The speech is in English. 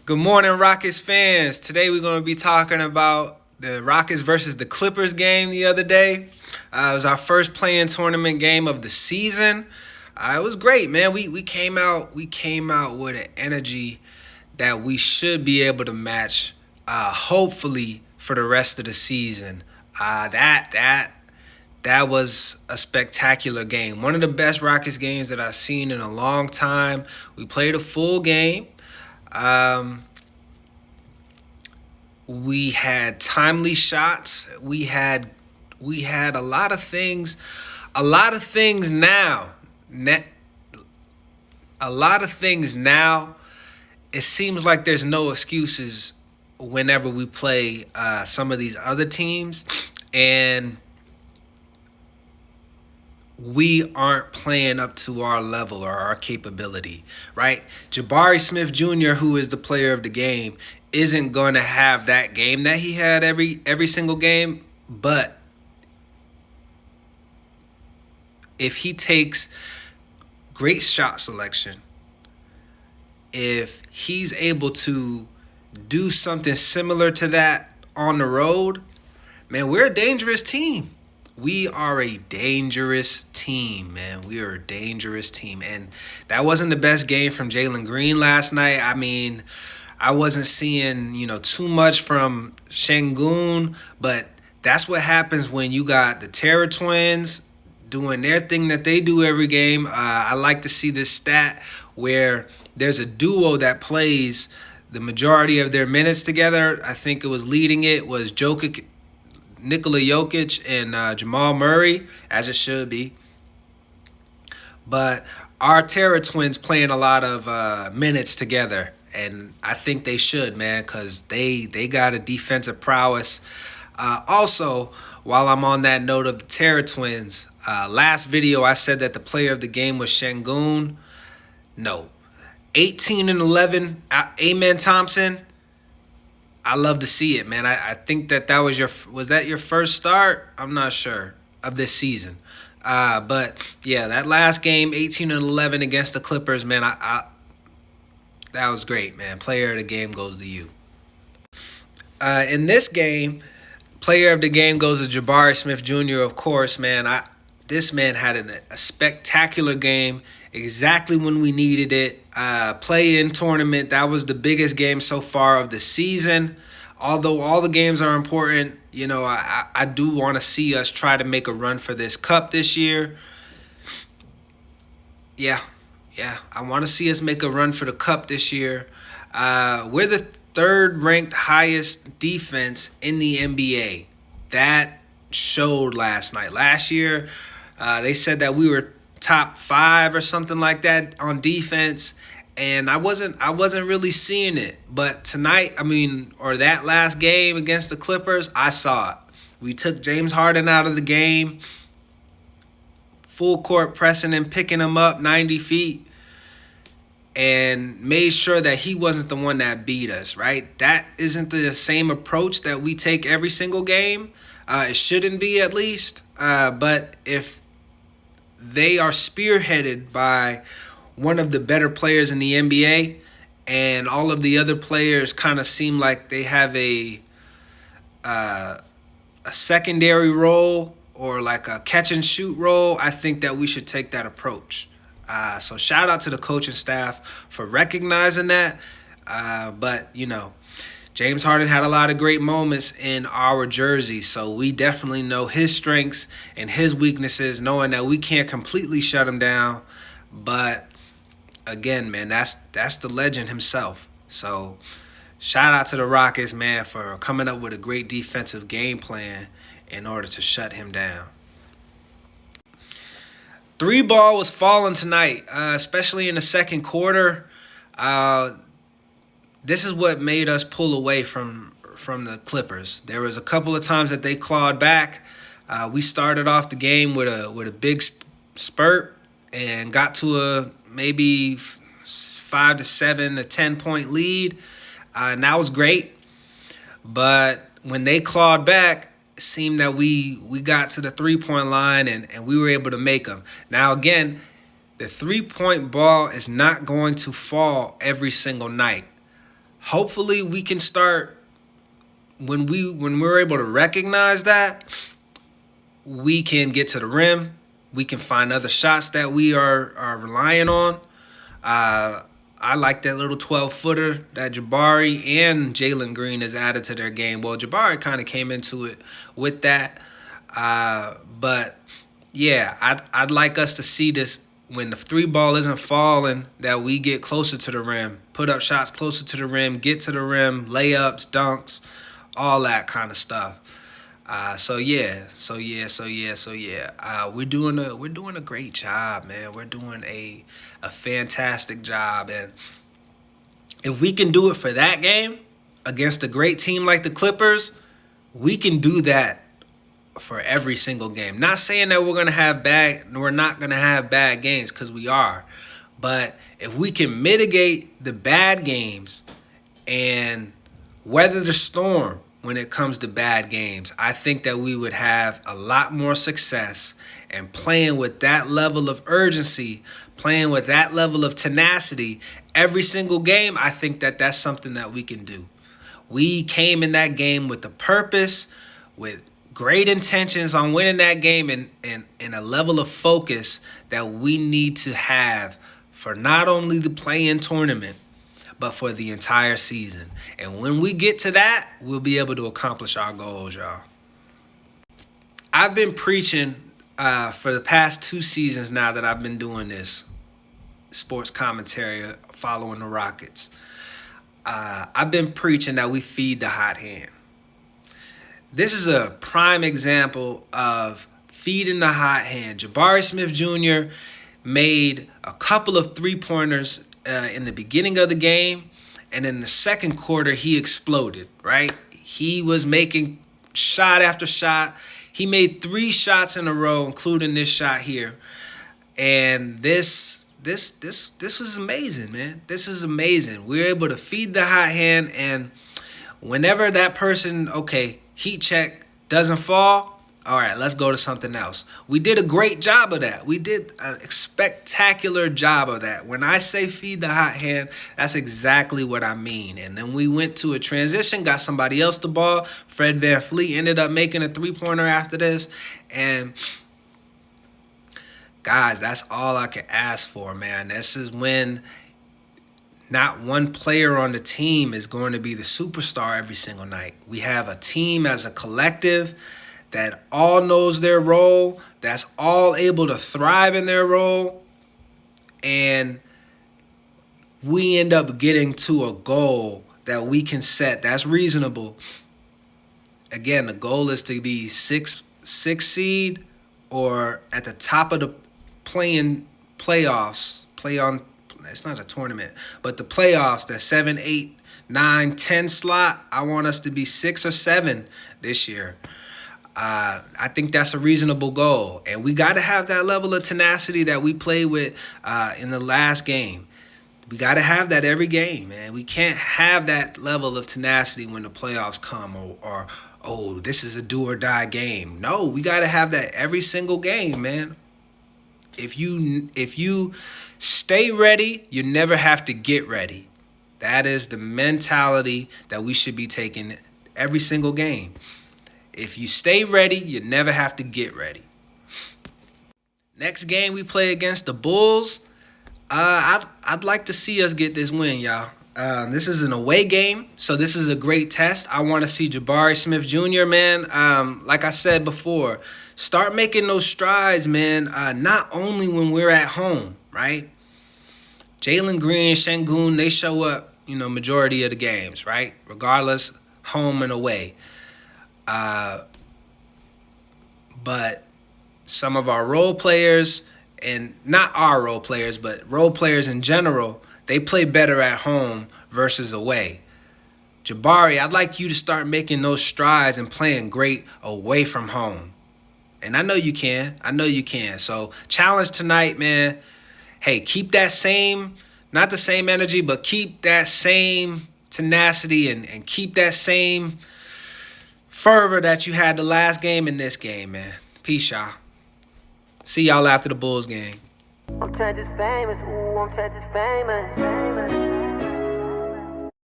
Good morning, Rockets fans. Today we're going to be talking about the Rockets versus the Clippers game the other day. It was our first playing tournament game of the season. It was great, man. We came out with an energy that we should be able to match. Hopefully for the rest of the season. That was a spectacular game. One of the best Rockets games that I've seen in a long time. We played a full game. Um, we had timely shots. We had a lot of things now. Ne- a lot of things now. It seems like there's no excuses whenever we play some of these other teams, and we aren't playing up to our level or our capability, right? Jabari Smith Jr., who is the player of the game, isn't going to have that game that he had every single game, but if he takes great shot selection, if he's able to do something similar to that on the road, man, we're a dangerous team. We are a dangerous team, man. We are a dangerous team. And that wasn't the best game from Jalen Green last night. I mean, I wasn't seeing, too much from Şengün, but that's what happens when you got the Terror Twins doing their thing that they do every game. I like to see this stat where there's a duo that plays the majority of their minutes together. I think it was leading it was Jokic, Nikola Jokic, and Jamal Murray, as it should be. But our Terror Twins playing a lot of minutes together, and I think they should, man, because they got a defensive prowess. Also, while I'm on that note of the Terror Twins, last video I said that the player of the game was Şengün. No. 18 and 11, Amen Thompson. I love to see it, man. I think that was that your first start? I'm not sure of this season. But yeah, that last game, 18 and 11 against the Clippers, man, that was great, man. Player of the game goes to you. In this game, player of the game goes to Jabari Smith Jr., of course, man. This man had a spectacular game exactly when we needed it. Play-in tournament, that was the biggest game so far of the season. Although all the games are important, I do want to see us try to make a run for this cup this year. Yeah, I want to see us make a run for the cup this year. We're the third-ranked highest defense in the NBA. That showed last night. Last year, they said that we were top 5 or something like that on defense, and I wasn't really seeing it. But tonight, or that last game against the Clippers, I saw it. We took James Harden out of the game, full court pressing and picking him up 90 feet, and made sure that he wasn't the one that beat us, right? That isn't the same approach that we take every single game. It shouldn't be, at least. But if they are spearheaded by one of the better players in the NBA, and all of the other players kind of seem like they have a secondary role or like a catch and shoot role, I think that we should take that approach. So shout out to the coaching staff for recognizing that. But James Harden had a lot of great moments in our jersey, so we definitely know his strengths and his weaknesses, knowing that we can't completely shut him down. But again, man, that's the legend himself. So shout out to the Rockets, man, for coming up with a great defensive game plan in order to shut him down. Three ball was falling tonight, especially in the second quarter. This is what made us pull away from the Clippers. There was a couple of times that they clawed back. We started off the game with a big spurt and got to a maybe 5 to 7 to 10 point lead, and that was great. But when they clawed back, it seemed that we got to the 3 point line and we were able to make them. Now again, the 3 point ball is not going to fall every single night. hopefully we can start when we're able to recognize that, we can get to the rim. We can find other shots that we are relying on. I like that little 12-footer that Jabari and Jalen Green has added to their game. Well, Jabari kind of came into it with that. But, yeah, I'd like us to see this when the three ball isn't falling, that we get closer to the rim, put up shots closer to the rim, get to the rim, layups, dunks, all that kind of stuff. So yeah. We're doing a great job, man. We're doing a fantastic job, and if we can do it for that game against a great team like the Clippers, we can do that for every single game. Not saying that we're not gonna have bad games, because we are, but if we can mitigate the bad games and weather the storm when it comes to bad games, I think that we would have a lot more success. And playing with that level of urgency, playing with that level of tenacity every single game, I think that that's something that we can do. We came in that game with a purpose, with great intentions on winning that game, and a level of focus that we need to have for not only the play-in tournament, but for the entire season. And when we get to that, we'll be able to accomplish our goals, y'all. I've been preaching for the past 2 seasons now that I've been doing this sports commentary following the Rockets. I've been preaching that we feed the hot hand. This is a prime example of feeding the hot hand. Jabari Smith Jr. made a couple of three-pointers in the beginning of the game, and in the second quarter he exploded, right? He was making shot after shot. He made 3 shots in a row, including this shot here. And this was amazing, man. This is amazing. We're able to feed the hot hand, and whenever that person, heat check doesn't fall, all right, let's go to something else. We did a great job of that. We did a spectacular job of that. When I say feed the hot hand, that's exactly what I mean. And then we went to a transition, got somebody else the ball. Fred VanVleet ended up making a three-pointer after this. And guys, that's all I can ask for, man. This is when not one player on the team is going to be the superstar every single night. We have a team as a collective that all knows their role, that's all able to thrive in their role, and we end up getting to a goal that we can set that's reasonable. Again, the goal is to be six seed or at the top of the playoffs. It's not a tournament, but the playoffs, that 7, 8, 9, 10 slot, I want us to be 6 or 7 this year. I think that's a reasonable goal, and we got to have that level of tenacity that we played with in the last game. We got to have that every game, man. We can't have that level of tenacity when the playoffs come, or this is a do or die game. No, we got to have that every single game, man. If you stay ready, you never have to get ready. That is the mentality that we should be taking every single game. If you stay ready, you never have to get ready. Next game we play against the Bulls. I'd like to see us get this win, y'all. This is an away game, so this is a great test. I want to see Jabari Smith Jr., man. Like I said before, start making those strides, man. Not only when we're at home, right? Jalen Green, Şengün, they show up, majority of the games, right? Regardless, home and away. But some of our role players, and not our role players, but role players in general, they play better at home versus away. Jabari, I'd like you to start making those strides and playing great away from home. And I know you can. So challenge tonight, man. Hey, keep that same, not the same energy, but keep that same tenacity and keep that same fervor that you had the last game in this game, man. Peace, y'all. See y'all after the Bulls game. I'm famous, ooh, I'm famous.